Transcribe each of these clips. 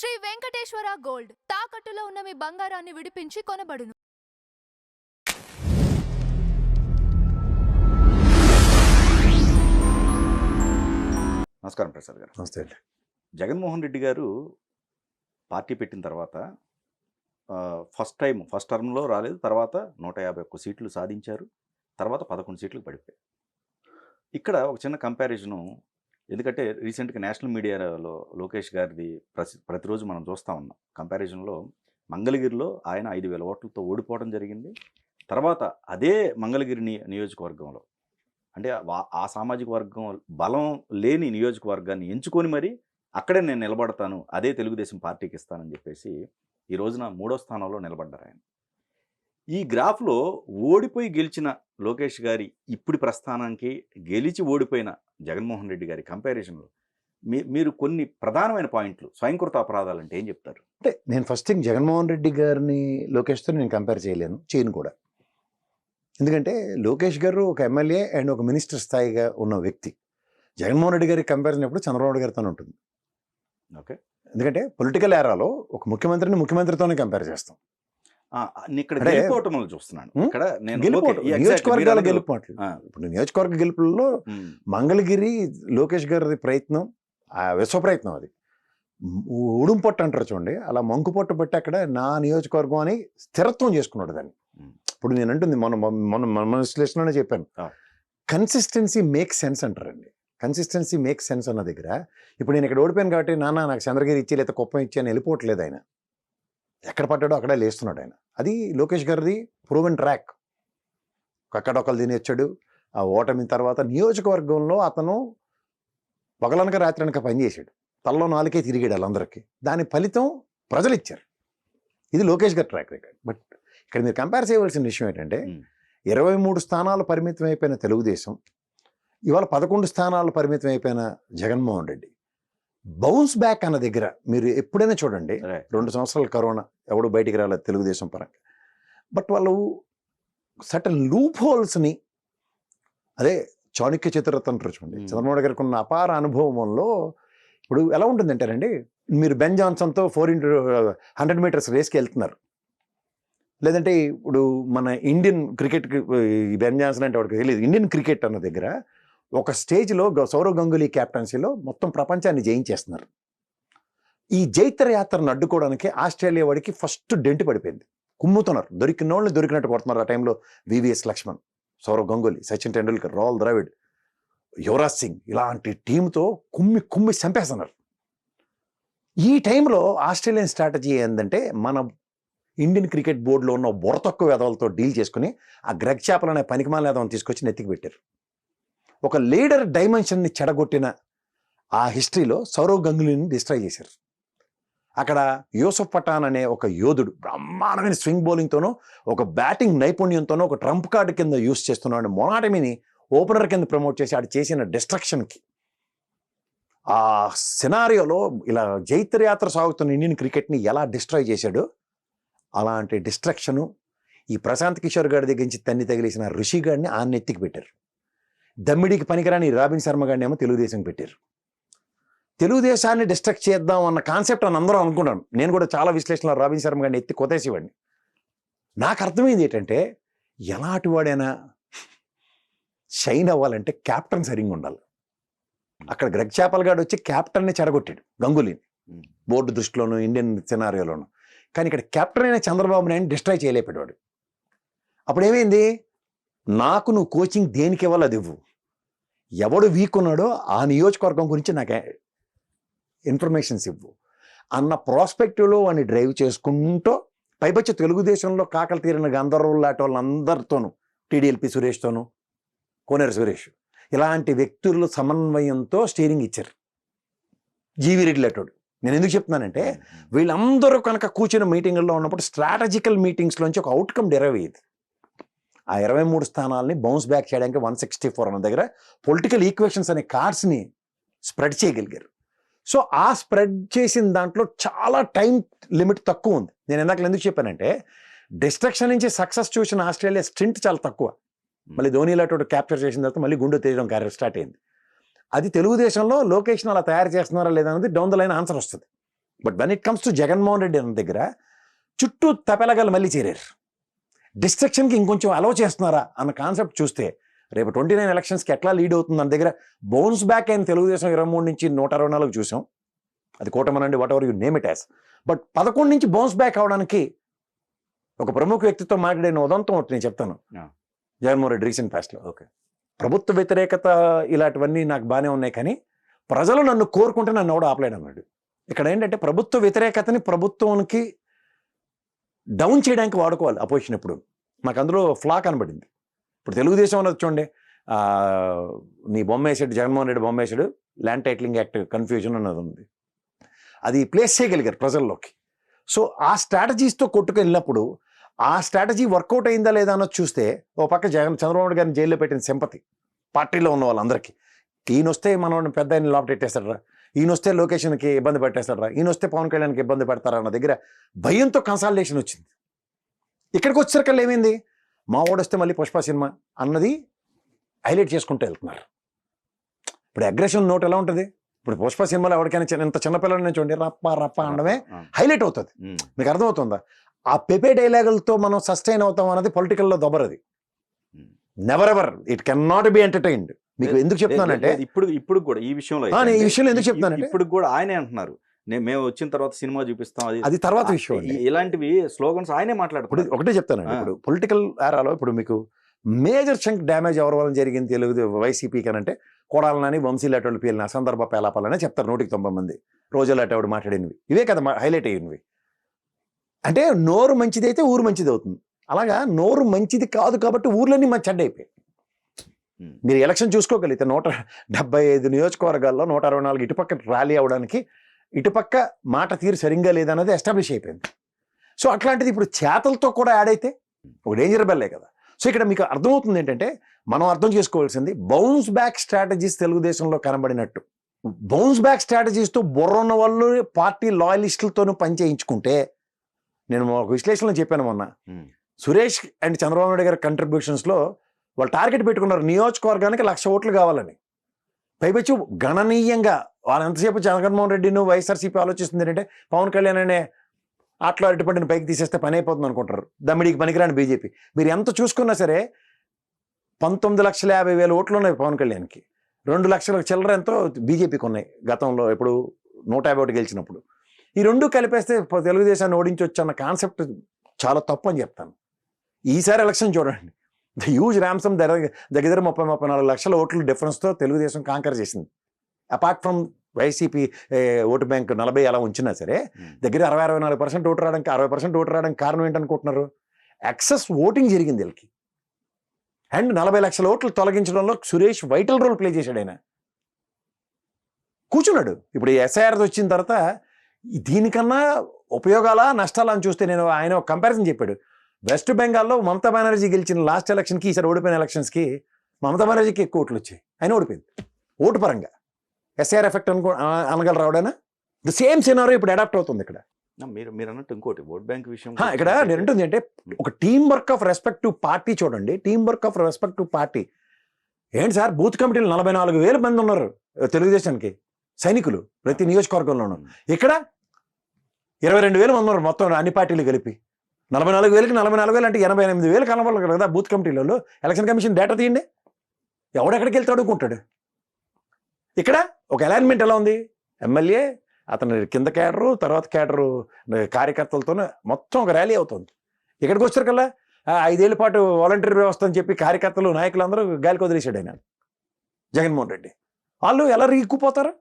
Shri Venkateswara gold తాకట్టులో ఉన్న మీ బంగారాన్ని విడిపించి కొనబడును. నమస్కారం ప్రసాద్ గారు. నమస్తే అండి. జగన్మోహన్ రెడ్డి గారు పార్టీ పెట్టిన తర్వాత ఫస్ట్ టర్మ్లో రాలేదు. తర్వాత 151 సీట్లు సాధించారు. తర్వాత 11 సీట్లకు పడిపోయాయి. ఇక్కడ ఒక చిన్న కంపారిజను, ఎందుకంటే రీసెంట్గా నేషనల్ మీడియాలో లోకేష్ గారిది ప్రతిరోజు మనం చూస్తూ ఉన్నాం. కంపారిజన్లో మంగళగిరిలో ఆయన 5,000 ఓట్లతో ఓడిపోవడం జరిగింది. తర్వాత అదే మంగళగిరి నియోజకవర్గంలో, అంటే ఆ సామాజిక వర్గం బలం లేని నియోజకవర్గాన్ని ఎంచుకొని మరి అక్కడే నేను నిలబడతాను, అదే తెలుగుదేశం పార్టీకి ఇస్తానని చెప్పేసి ఈ రోజున 3వ స్థానంలో నిలబడ్డారు ఆయన. ఈ గ్రాఫ్లో ఓడిపోయి గెలిచిన లోకేష్ గారి ఇప్పుడు ప్రస్థానానికి గెలిచి ఓడిపోయిన జగన్మోహన్ రెడ్డి గారి కంపారిజన్లో మీరు కొన్ని ప్రధానమైన పాయింట్లు, స్వయంకృత అపరాధాలు అంటే ఏం చెప్తారు? అంటే నేను ఫస్ట్ థింగ్ జగన్మోహన్ రెడ్డి గారిని లోకేష్తో నేను కంపేర్ చేయను కూడా. ఎందుకంటే లోకేష్ గారు ఒక ఎమ్మెల్యే అండ్ ఒక మినిస్టర్ స్థాయిగా ఉన్న వ్యక్తి. జగన్మోహన్ రెడ్డి గారికి కంపారిజన్ ఎప్పుడు చంద్రబాబు గారితో ఉంటుంది. ఓకే, ఎందుకంటే పొలిటికల్ ఏరాలో ఒక ముఖ్యమంత్రితోనే కంపేర్ చేస్తాం. ఇక్కడ గెలుపోవటంలో చూస్తున్నాను. ఇక్కడ నియోజకవర్గాల గెలుపుమాటలు. ఇప్పుడు నియోజకవర్గ గెలుపులలో మంగళగిరి లోకేష్ గారి ప్రయత్నం, విశ్వ ప్రయత్నం, అది ఉడుం పొట్టు అంటారు చూడండి, అలా మంకు పొట్టు పెట్టి అక్కడ నా నియోజకవర్గం అని స్థిరత్వం చేసుకున్నాడు దాన్ని. ఇప్పుడు నేను అంటుంది మన విశ్లేషణలోనే చెప్పాను, కన్సిస్టెన్సీ మేక్ సెన్స్ అంటారండి. కన్సిస్టెన్సీ మేక్ సెన్స్ అన్న దగ్గర ఇప్పుడు నేను ఇక్కడ ఓడిపోయాను కాబట్టి నాకు చంద్రగిరి ఇచ్చి లేదా కుప్పం ఇచ్చి అని వెళ్ళిపోవట్లేదు. ఆయన ఎక్కడ పడ్డాడో అక్కడే లేస్తున్నాడు ఆయన. అది లోకేష్ గారిది ప్రూవెన్ ట్రాక్. అక్కడొకరు తినేచ్చాడు. ఆ ఓటమి తర్వాత నియోజకవర్గంలో అతను పగలనక రాత్రి అనక పనిచేశాడు. తలలో నాలుకే తిరిగాడు వాళ్ళందరికీ. దాని ఫలితం ప్రజలు ఇచ్చారు. ఇది లోకేష్ గారి ట్రాక్ రికార్డ్. బట్ ఇక్కడ మీరు కంపేర్ చేయవలసిన విషయం ఏంటంటే 23 స్థానాలు పరిమితం అయిపోయిన తెలుగుదేశం, ఇవాళ 11 స్థానాలు పరిమితం అయిపోయిన జగన్మోహన్ రెడ్డి. బౌన్స్ బ్యాక్ అన్న దగ్గర మీరు ఎప్పుడైనా చూడండి, 2 సంవత్సరాల కరోనా, ఎవడు బయటికి రాలేదు తెలుగుదేశం పరంగా. బట్ వాళ్ళు సర్టన్ లూప్ హోల్స్ని, అదే చాణక్య చతురత అంటారు చూడండి, చంద్రబాబు గారికి ఉన్న అపార అనుభవంలో ఇప్పుడు ఎలా ఉంటుందంటారండి, మీరు బెన్ జాన్సన్తో 4x100 మీటర్స్ రేస్కి వెళ్తున్నారు. లేదంటే ఇప్పుడు మన ఇండియన్ క్రికెట్కి బెన్ జాన్సన్ అంటే వాడికి తెలియదు. ఇండియన్ క్రికెట్ అన్న దగ్గర ఒక స్టేజ్లో సౌరవ్ గంగూలీ క్యాప్టెన్సీలో మొత్తం ప్రపంచాన్ని జయించేస్తున్నారు. ఈ జైత్ర యాత్రను అడ్డుకోవడానికి ఆస్ట్రేలియా వాడికి ఫస్ట్ డెంట్ పడిపోయింది. కుమ్ముతున్నారు, దొరికిన వాళ్ళని దొరికినట్టు కొడుతున్నారు. ఆ టైంలో వివిఎస్ లక్ష్మణ్, సౌరవ్ గంగూలీ, సచిన్ టెండూల్కర్, రాహుల్ ద్రావిడ్, యువరాజ్ సింగ్ ఇలాంటి టీంతో కుమ్మి చంపేస్తున్నారు. ఈ టైంలో ఆస్ట్రేలియన్ స్ట్రాటజీ ఏంటంటే, మన ఇండియన్ క్రికెట్ బోర్డులో ఉన్న బుర్రతక్కువ వెధవలతో డీల్ చేసుకుని ఆ గ్రెగ్ చాపల్ అనే పనికిమాల వెధవని తీసుకొచ్చి నెత్తికి పెట్టారు. ఒక లీడర్ డైమెన్షన్ని చెడగొట్టిన ఆ హిస్టరీలో సౌరవ్ గంగూలీని డిస్ట్రాయ్ చేశారు. అక్కడ యూసుఫ్ పఠాన్ అనే ఒక యోధుడు బ్రహ్మాండమైన స్వింగ్ బౌలింగ్తోనో, ఒక బ్యాటింగ్ నైపుణ్యంతోనో, ఒక ట్రంప్ కార్డు కింద యూస్ చేస్తున్నాడు. మొనాటమీని ఓపెనర్ కింద ప్రమోట్ చేసి ఆడు చేసిన డిస్ట్రక్షన్కి, ఆ సినారియోలో ఇలా జైత్రయాత్ర సాగుతున్న ఇండియన్ క్రికెట్ని ఎలా డిస్ట్రాయ్ చేశాడో అలాంటి డిస్ట్రక్షను ఈ ప్రశాంత్ కిషోర్ గారి దగ్గర నుంచి తన్ని తగిలేసిన రిషి గారిని ఆ నెత్తికి పెట్టారు. దమ్మిడికి పనికిరాని రాబిన్ శర్మ గారిని ఏమో తెలుగుదేశం పెట్టారు. తెలుగుదేశాన్ని డిస్ట్రక్ట్ చేద్దాం అన్న కాన్సెప్ట్ అని అందరూ అనుకుంటాను. నేను కూడా చాలా విశ్లేషణలో రాబిన్ శర్మ గారిని ఎత్తి కొట్టేసేవాడిని. నాకు అర్థమైంది ఏంటంటే, ఎలాంటి వాడైనా షైన్ అవ్వాలంటే క్యాప్టెన్ సరిగ్గా ఉండాలి. అక్కడ గ్రెగ్ చాపల్ గారు వచ్చి క్యాప్టెన్ని చెడగొట్టాడు గంగూలీని, బోర్డు దృష్టిలోను ఇండియన్ సినారియోలోను. కానీ ఇక్కడ కెప్టెన్ అయిన చంద్రబాబు నాయుడు డిస్ట్రాయ్ చేయలేకపోయాడు. అప్పుడు ఏమైంది, నాకు నువ్వు కోచింగ్ దేనికి ఇవ్వాలి అది ఇవ్వు, ఎవడు వీక్ ఉన్నాడో ఆ నియోజకవర్గం గురించి నాకు ఇన్ఫర్మేషన్స్ ఇవ్వు అన్న ప్రాస్పెక్టివ్లో వాడిని డ్రైవ్ చేసుకుంటూ, పైపచ్చి తెలుగుదేశంలో కాకలు తీరిన గంధర్వులు లాంటి వాళ్ళందరితోనూ, టీడీఎల్పీ సురేష్తోనూ, కోనేరు సురేష్ ఇలాంటి వ్యక్తుల సమన్వయంతో స్టీరింగ్ ఇచ్చారు. జీవీ రెడ్డి లాంటోడు. నేను ఎందుకు చెప్తున్నానంటే, వీళ్ళందరూ కనుక కూర్చున్న మీటింగుల్లో ఉన్నప్పుడు స్ట్రాటజికల్ మీటింగ్స్లోంచి ఒక అవుట్కమ్ డెరైవ్ అయ్యేది. ఆ 23 స్థానాలని బౌన్స్ బ్యాక్ చేయడానికి 164 అన్న దగ్గర పొలిటికల్ ఈక్వేషన్స్ అనే కార్డ్స్ని స్ప్రెడ్ చేయగలిగారు. సో ఆ స్ప్రెడ్ చేసిన దాంట్లో చాలా టైం లిమిట్ తక్కువ ఉంది. నేను ఇందాక ఎందుకు చెప్పానంటే, డిస్ట్రక్షన్ నుంచి సక్సెస్ చూసిన ఆస్ట్రేలియా స్ట్రింట్ చాలా తక్కువ. మళ్ళీ ధోని లాంటి క్యాప్చర్ చేసిన తర్వాత మళ్ళీ గుండె తీయడం కార్యక్రమం స్టార్ట్ అయింది. అది తెలుగుదేశంలో లోకేష్ను అలా తయారు చేస్తున్నారా లేదా అనేది డౌన్ ద లైన్ ఆన్సర్ వస్తుంది. But when it comes to Jaganmohan Reddy అన్న దగ్గర చుట్టూ తపెలగలు మళ్ళీ చేరారు. డిస్ట్రక్షన్కి ఇంకొంచెం అలౌ చేస్తున్నారా అన్న కాన్సెప్ట్ చూస్తే రేపు 29 ఎలక్షన్స్కి ఎట్లా లీడ్ అవుతుంది అన్న దగ్గర బౌన్స్ బ్యాక్ అయిన తెలుగుదేశం 23 నుంచి 124 చూసాం. అది కూటమనండి, whatever you name it as. But 11 నుంచి బౌన్స్ బ్యాక్ అవడానికి ఒక ప్రముఖ వ్యక్తితో మాట్లాడిన ఉదంతం ఒకటి నేను చెప్తాను. జగన్మోహన్ రెడ్డి రీసెంట్ పాస్ట్లో ఓకే, ప్రభుత్వ వ్యతిరేకత ఇలాంటివన్నీ నాకు బాగానే ఉన్నాయి, కానీ ప్రజలు నన్ను కోరుకుంటే నన్ను ఎవడో ఆపలేడు అన్నాడు. ఇక్కడ ఏంటంటే ప్రభుత్వ వ్యతిరేకతని ప్రభుత్వానికి డౌన్ చేయడానికి వాడుకోవాలి అపోజిషన్. ఎప్పుడు నాకు అందులో ఫ్లా కనబడింది. ఇప్పుడు తెలుగుదేశం అన్నది చూడండి, నీ బొమ్మ వేసాడు, జగన్మోహన్ రెడ్డి బొమ్మ వేసాడు, ల్యాండ్ టైటిలింగ్ యాక్ట్ కన్ఫ్యూజన్ అన్నది ఉంది. అది ప్లేస్ చేయగలిగారు ప్రజల్లోకి. సో ఆ స్ట్రాటజీస్తో కొట్టుకెళ్ళినప్పుడు ఆ స్ట్రాటజీ వర్కౌట్ అయిందా లేదా అన్నది చూస్తే ఓ పక్క చంద్రబాబు నాయుడు గారిని జైల్లో పెట్టిన సింపతి పార్టీలో ఉన్న వాళ్ళందరికీ, ఈయన వస్తే మనోడిని పెద్ద ఆయన లోపల పెట్టేస్తాడరా, ఈయన వస్తే లొకేషన్కి ఇబ్బంది పెట్టేస్తాడరా, ఈయన వస్తే పవన్ కళ్యాణ్కి ఇబ్బంది పెడతారా అన్న దగ్గర భయంతో కన్సాలిడేషన్ వచ్చింది. ఇక్కడికి వచ్చేసరికల్లా ఏమైంది, మా వాడు వస్తే మళ్ళీ పుష్ప సినిమా అన్నది హైలైట్ చేసుకుంటూ వెళ్తున్నారు. ఇప్పుడు అగ్రెషన్ నోట్ ఎలా ఉంటుంది, ఇప్పుడు పుష్ప సినిమాలో ఎవరికైనా ఇంత చిన్నపిల్లలని చూడండి రప్ప రప్ప అనడమే హైలైట్ అవుతుంది. మీకు అర్థమవుతుందా? ఆ పెపే డైలాగులతో మనం సస్టైన్ అవుతాం అన్నది పొలిటికల్లో దొబరది. Never ever it can not be entertained. మీకు ఎందుకు చెప్తున్నానంటే ఇప్పుడు కూడా ఈ విషయంలో ఈ విషయంలో ఎందుకు చెప్తున్నానంటే ఇప్పుడు కూడా ఆయనే అంటున్నారు, మేము వచ్చిన తర్వాత సినిమా చూపిస్తాం, అది తర్వాత విషయం. ఇలాంటివి స్లోగన్స్ ఆయనే మాట్లాడుతుంది. ఒకటే చెప్తానండి, ఇప్పుడు పొలిటికల్ ఏరాలో ఇప్పుడు మీకు మేజర్ చంక్ డ్యామేజ్ ఎవరి వల్ల జరిగింది తెలుగు వైసీపీ కనంటే కొడాలని వంశీలు అటువంటి పేలిన అసందర్భ పేలాపాలనే చెప్తారు 190 మంది. రోజులు అటవాడు మాట్లాడినవి ఇవే కదా హైలైట్ అయ్యినవి. అంటే నోరు మంచిది అయితే ఊరు మంచిది అవుతుంది. అలాగా నోరు మంచిది కాదు కాబట్టి ఊర్లన్నీ మంచి చెడ్డ అయిపోయాయి. మీరు ఎలక్షన్ చూసుకోగలిగితే 175 నియోజకవర్గాల్లో 164 ఇటుపక్క ర్యాలీ అవడానికి ఇటుపక్క మాట తీరు సరిగ్గా లేదన్నది ఎస్టాబ్లిష్ అయిపోయింది. సో అట్లాంటిది ఇప్పుడు చేతలతో కూడా యాడ్ అయితే ఒక డేంజర్ బెల్లే కదా. సో ఇక్కడ మీకు అర్థమవుతుంది ఏంటంటే మనం అర్థం చేసుకోవాల్సింది బౌన్స్ బ్యాక్ స్ట్రాటజీస్ తెలుగుదేశంలో కనబడినట్టు. బౌన్స్ బ్యాక్ స్ట్రాటజీస్తో బుర్ర ఉన్న వాళ్ళు పార్టీ లాయలిస్టులతోనూ పనిచేయించుకుంటే, నేను ఒక విశ్లేషణలో చెప్పాను మొన్న, సురేష్ అండ్ చంద్రబాబు నాయుడు గారి కంట్రిబ్యూషన్స్లో వాళ్ళు టార్గెట్ పెట్టుకున్నారు నియోజకవర్గానికి 1,00,000 ఓట్లు కావాలని. పైపచ్చు గణనీయంగా వాళ్ళు ఎంతసేపు జగన్మోహన్ రెడ్డిను వైఎస్ఆర్సీపీ ఆలోచిస్తుంది ఏంటంటే పవన్ కళ్యాణ్ అనే ఆటలో అరటిపండిని పైకి తీసేస్తే పని అయిపోతుంది అనుకుంటారు. దమ్మిడికి పనికిరాని బీజేపీ. మీరు ఎంత చూసుకున్నా సరే 19,50,000 ఓట్లు ఉన్నాయి పవన్ కళ్యాణ్కి, 2 లక్షల చిల్లర ఎంతో బీజేపీకి ఉన్నాయి గతంలో ఎప్పుడు 151 గెలిచినప్పుడు. ఈ రెండు కలిపేస్తే తెలుగుదేశాన్ని ఓడించవచ్చు అన్న కాన్సెప్ట్ చాలా తప్పు అని చెప్తాను. ఈసారి ఎలక్షన్ చూడండి, ద హ్యూజ్ ర్యామ్సమ్ దగ్గర 30-34 లక్షల ఓట్లు డిఫరెన్స్తో తెలుగుదేశం కాంకర్ చేసింది. Apart from YCP vote bank 40 అలా ఉంచినా సరే దగ్గర 60-64% ఓటు రావడానికి 60% ఓటు రావడానికి కారణం ఏంటనుకుంటున్నారు? ఎక్సెస్ ఓటింగ్ జరిగింది వీళ్ళకి. అండ్ 40 లక్షల ఓట్లు తొలగించడంలో సురేష్ వైటల్ రోల్ ప్లే చేశాడు. ఆయన కూర్చున్నాడు. ఇప్పుడు ఎస్ఐఆర్ వచ్చిన తర్వాత దీనికన్నా ఉపయోగాలా నష్టాలా అని చూస్తే, నేను ఆయన ఒక కంపారిజన్ చెప్పాడు. వెస్ట్ బెంగాల్లో మమతా బెనర్జీ గెలిచిన లాస్ట్ ఎలక్షన్కి ఈసారి ఓడిపోయిన ఎలక్షన్స్కి మమతా బెనర్జీకి ఎక్కువ ఓట్లు వచ్చాయి, ఆయన ఓడిపోయింది ఓటు పరంగా. ఎస్ఐఆర్ ఎఫెక్ట్ అనగలరు రావడైనా. ద సేమ్ సినారో ఇప్పుడు అడాప్ట్ అవుతుంది ఇక్కడ. మీరు అన్నట్టు ఇంకోటి ఓట్ బ్యాంక్ విషయం ఇక్కడ ఏంటుంది అంటే ఒక team work of respect to party చూడండి. Team work of respect to party ఏంటి సార్, బూత్ కమిటీలు 44,000 మంది ఉన్నారు తెలుగుదేశానికి సైనికులు ప్రతి నియోజకవర్గంలోనూ. ఇక్కడ 22,000 మంది ఉన్నారు మొత్తం అన్ని పార్టీలు కలిపి. 44,000కి 44,000 అంటే 88,000 కనబడాలి కదా బూత్ కమిటీలలో. ఎలక్షన్ కమిషన్ డేటా తీయండి, ఎవడెక్కడికి వెళ్తే అడుగుకుంటాడు. ఇక్కడ ఒక అలైన్మెంట్ ఎలా ఉంది, ఎమ్మెల్యే అతని కింద క్యాడరు తర్వాత క్యాడరు కార్యకర్తలతోనే మొత్తం ఒక ర్యాలీ అవుతుంది. ఇక్కడికి వచ్చారు కల్లా 5 ఏళ్ల పాటు వాలంటీర్ వ్యవస్థ అని చెప్పి కార్యకర్తలు నాయకులు అందరూ గాలికి వదిలేశాడు ఆయన జగన్మోహన్ రెడ్డి. వాళ్ళు ఎలా రీక్కుపోతారు?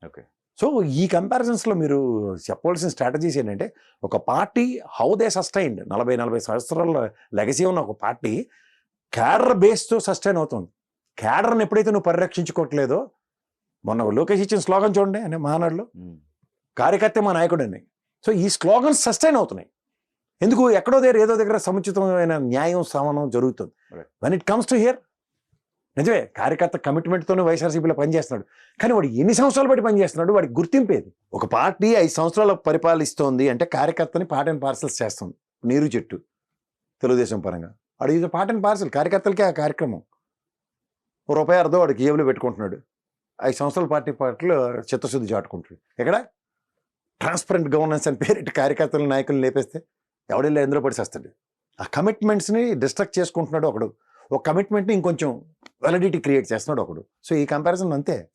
ఓకే. సో ఈ కంపారిజన్స్లో మీరు చెప్పవలసిన స్ట్రాటజీస్ ఏంటంటే, ఒక పార్టీ హౌ దే సస్టైన్డ్ 40-40 సంవత్సరాల లెగసీ ఉన్న ఒక పార్టీ క్యాడర్ బేస్తో సస్టైన్ అవుతుంది. క్యాడర్ని ఎప్పుడైతే నువ్వు పరిరక్షించుకోవట్లేదో, మొన్న లోకేష్ ఇచ్చిన స్లోగన్ చూడండి అనే మహానాడులో, కార్యకర్త మా నాయకుడు అని. సో ఈ స్లోగన్స్ సస్టైన్ అవుతున్నాయి. ఎందుకు? ఎక్కడో దగ్గర ఏదో దగ్గర సముచితమైన న్యాయం సమానం జరుగుతుంది. When it comes to hear నిజమే కార్యకర్త కమిట్మెంట్తోనే వైఎస్ఆర్సీపీలో పనిచేస్తున్నాడు, కానీ వాడు ఎన్ని సంవత్సరాలు బట్టి పనిచేస్తున్నాడు వాడికి గుర్తింపేది. ఒక పార్టీ 5 సంవత్సరాలు పరిపాలిస్తోంది అంటే కార్యకర్తని పార్ట్ అండ్ పార్సల్స్ చేస్తుంది. నీరు చెట్టు తెలుగుదేశం పరంగా వాడు ఇది పార్ట్ అండ్ పార్సల్, కార్యకర్తలకే ఆ కార్యక్రమం. ₹1 వాడికి ఏబులు పెట్టుకుంటున్నాడు. 5 సంవత్సరాల పార్టీలో చిత్తశుద్ధి చాటుకుంటాడు. ఎక్కడ ట్రాన్స్పరెంట్ గవర్నెన్స్ అని పేరిటి కార్యకర్తల నాయకులు లేపేస్తే ఎవడెళ్ళి ఎందులో పడిసేస్తాడు. ఆ కమిట్మెంట్స్ని డిస్ట్రక్ట్ చేసుకుంటున్నాడు ఒకడు, ఒక కమిట్మెంట్ని ఇంకొంచెం వెలిడిటీ క్రియేట్ చేస్తున్నాడు ఒకడు. సో ఈ కంపారిజన్ అంతే.